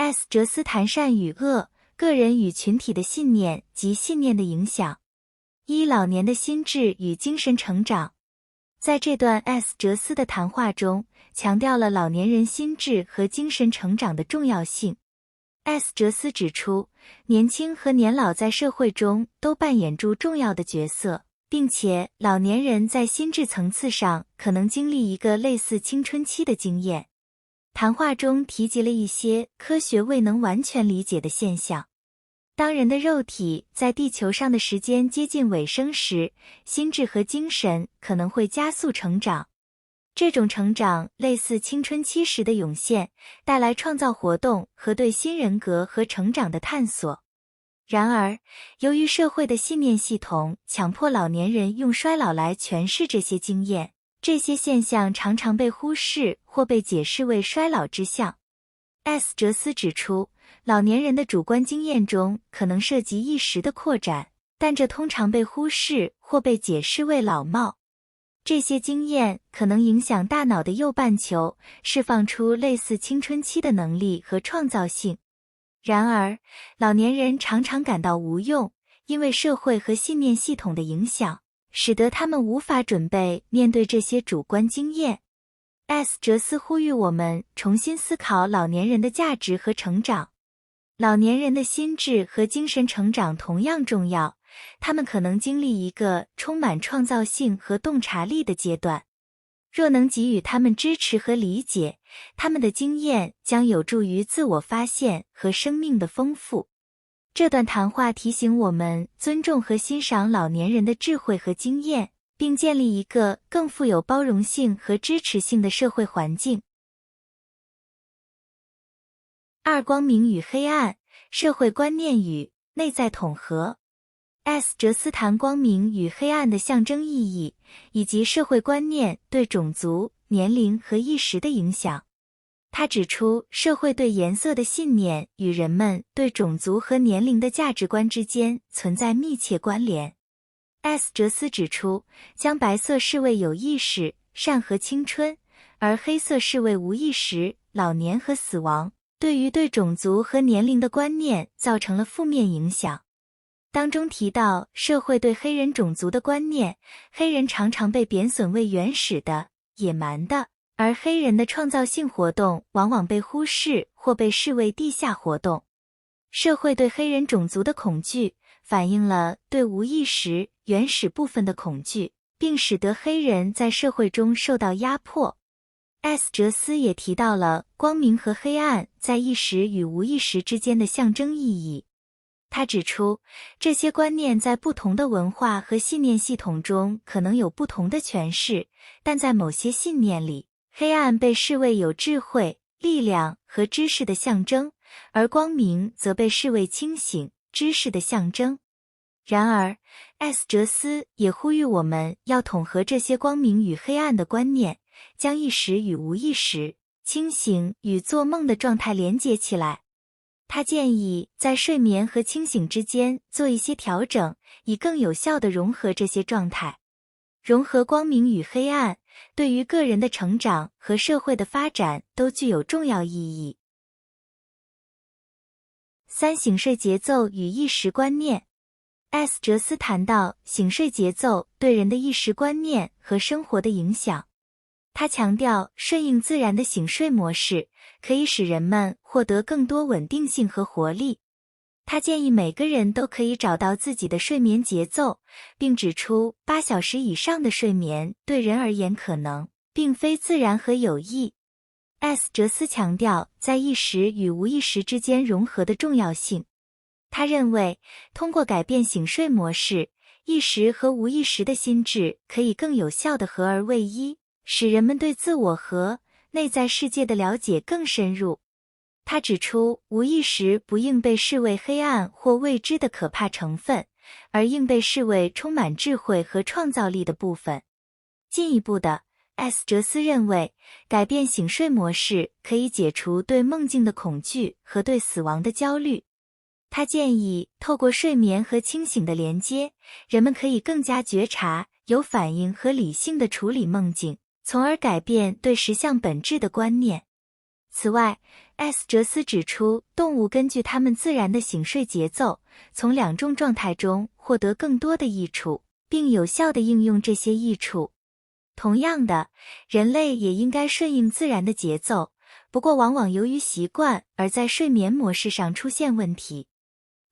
S 哲思谈善与恶、个人与群体的信念及信念的影响。老年的心智与精神成长。在这段 S 哲思的谈话中，强调了老年人心智和精神成长的重要性。S 哲思指出，年轻和年老在社会中都扮演着重要的角色，并且老年人在心智层次上可能经历一个类似青春期的经验。谈话中提及了一些科学未能完全理解的现象。当人的肉体在地球上的时间接近尾声时，心智和精神可能会加速成长。这种成长类似青春期时的涌现，带来创造活动和对新人格和成长的探索。然而，由于社会的信念系统强迫老年人用衰老来诠释这些经验，这些现象常常被忽视或被解释为衰老之象。S 哲思指出，老年人的主观经验中可能涉及意识的扩展，但这通常被忽视或被解释为老貌。这些经验可能影响大脑的右半球，释放出类似青春期的能力和创造性。然而，老年人常常感到无用，因为社会和信念系统的影响，使得他们无法准备面对这些主观经验。S 哲思呼吁我们重新思考老年人的价值和成长。老年人的心智和精神成长同样重要，他们可能经历一个充满创造性和洞察力的阶段。若能给予他们支持和理解，他们的经验将有助于自我发现和生命的丰富。这段谈话提醒我们尊重和欣赏老年人的智慧和经验，并建立一个更富有包容性和支持性的社会环境。2、光明与黑暗，社会观念与内在统合。S 哲思谈光明与黑暗的象征意义，以及社会观念对种族、年龄和意识的影响。他指出，社会对颜色的信念与人们对种族和年龄的价值观之间存在密切关联。S 哲思指出，将白色视为有意识、善和青春，而黑色视为无意识、老年和死亡，对于对种族和年龄的观念造成了负面影响。当中提到社会对黑人种族的观念，黑人常常被贬损为原始的、野蛮的，而黑人的创造性活动往往被忽视或被视为地下活动。社会对黑人种族的恐惧反映了对无意识、原始部分的恐惧，并使得黑人在社会中受到压迫。S 哲思也提到了光明和黑暗在意识与无意识之间的象征意义。他指出，这些观念在不同的文化和信念系统中可能有不同的诠释，但在某些信念里，黑暗被视为有智慧、力量和知识的象征，而光明则被视为清醒、知识的象征。然而 ，S 哲思也呼吁我们要统合这些光明与黑暗的观念，将意识与无意识、清醒与做梦的状态连接起来。他建议在睡眠和清醒之间做一些调整，以更有效地融合这些状态。融合光明与黑暗，对于个人的成长和社会的发展都具有重要意义。3、醒睡节奏与意识观念。S 哲思谈到醒睡节奏对人的意识观念和生活的影响。他强调顺应自然的醒睡模式可以使人们获得更多稳定性和活力。他建议每个人都可以找到自己的睡眠节奏，并指出8小时以上的睡眠对人而言可能并非自然和有益。S 哲思强调在意识与无意识之间融合的重要性。他认为，通过改变醒睡模式，意识和无意识的心智可以更有效地合而为一，使人们对自我和内在世界的了解更深入。他指出，无意识不应被视为黑暗或未知的可怕成分，而应被视为充满智慧和创造力的部分。进一步的， S 哲思认为，改变醒睡模式可以解除对梦境的恐惧和对死亡的焦虑。他建议透过睡眠和清醒的连接，人们可以更加觉察、有反应和理性地处理梦境，从而改变对实相本质的观念。此外，S 哲斯指出，动物根据它们自然的醒睡节奏，从两种状态中获得更多的益处，并有效地应用这些益处。同样的，人类也应该顺应自然的节奏，不过往往由于习惯而在睡眠模式上出现问题。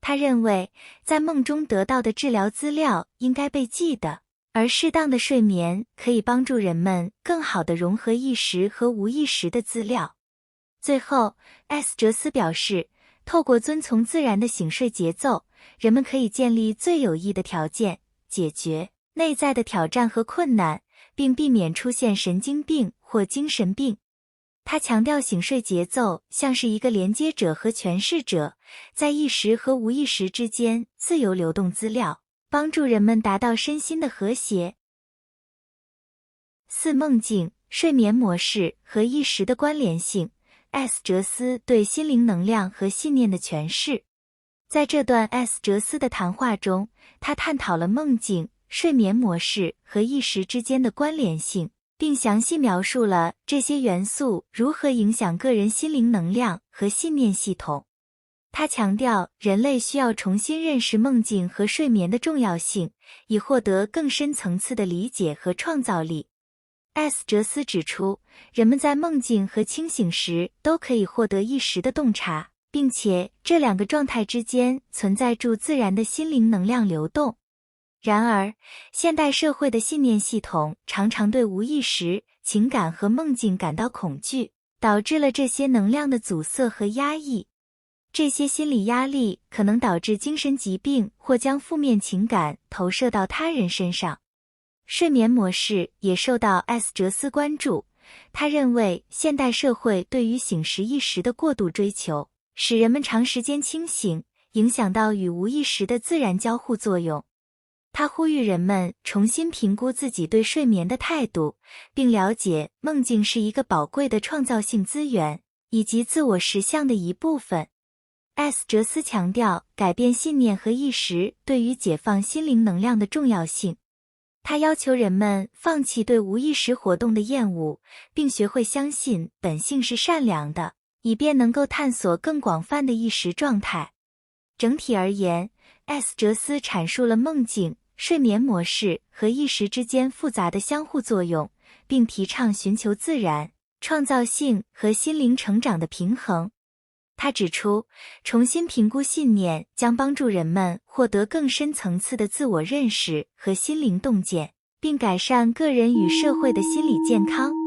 他认为，在梦中得到的治疗资料应该被记得，而适当的睡眠可以帮助人们更好地融合意识和无意识的资料。最后 ，S 哲斯表示，透过遵从自然的醒睡节奏，人们可以建立最有益的条件，解决内在的挑战和困难，并避免出现神经病或精神病。他强调醒睡节奏像是一个连接者和诠释者，在意识和无意识之间自由流动资料，帮助人们达到身心的和谐。4. 梦境、睡眠模式和意识的关联性。S 哲斯对心灵能量和信念的诠释。在这段 S 哲斯的谈话中，他探讨了梦境、睡眠模式和意识之间的关联性，并详细描述了这些元素如何影响个人心灵能量和信念系统。他强调，人类需要重新认识梦境和睡眠的重要性，以获得更深层次的理解和创造力。S 哲斯指出，人们在梦境和清醒时都可以获得意识的洞察，并且这两个状态之间存在着自然的心灵能量流动。然而，现代社会的信念系统常常对无意识、情感和梦境感到恐惧，导致了这些能量的阻塞和压抑。这些心理压力可能导致精神疾病或将负面情感投射到他人身上。睡眠模式也受到 S 哲斯关注，他认为现代社会对于醒时意识的过度追求，使人们长时间清醒，影响到与无意识的自然交互作用。他呼吁人们重新评估自己对睡眠的态度，并了解梦境是一个宝贵的创造性资源，以及自我实相的一部分。S 哲斯强调改变信念和意识对于解放心灵能量的重要性。他要求人们放弃对无意识活动的厌恶，并学会相信本性是善良的，以便能够探索更广泛的意识状态。整体而言， S 哲斯阐述了梦境、睡眠模式和意识之间复杂的相互作用，并提倡寻求自然、创造性和心灵成长的平衡。他指出，重新评估信念将帮助人们获得更深层次的自我认识和心灵洞见，并改善个人与社会的心理健康。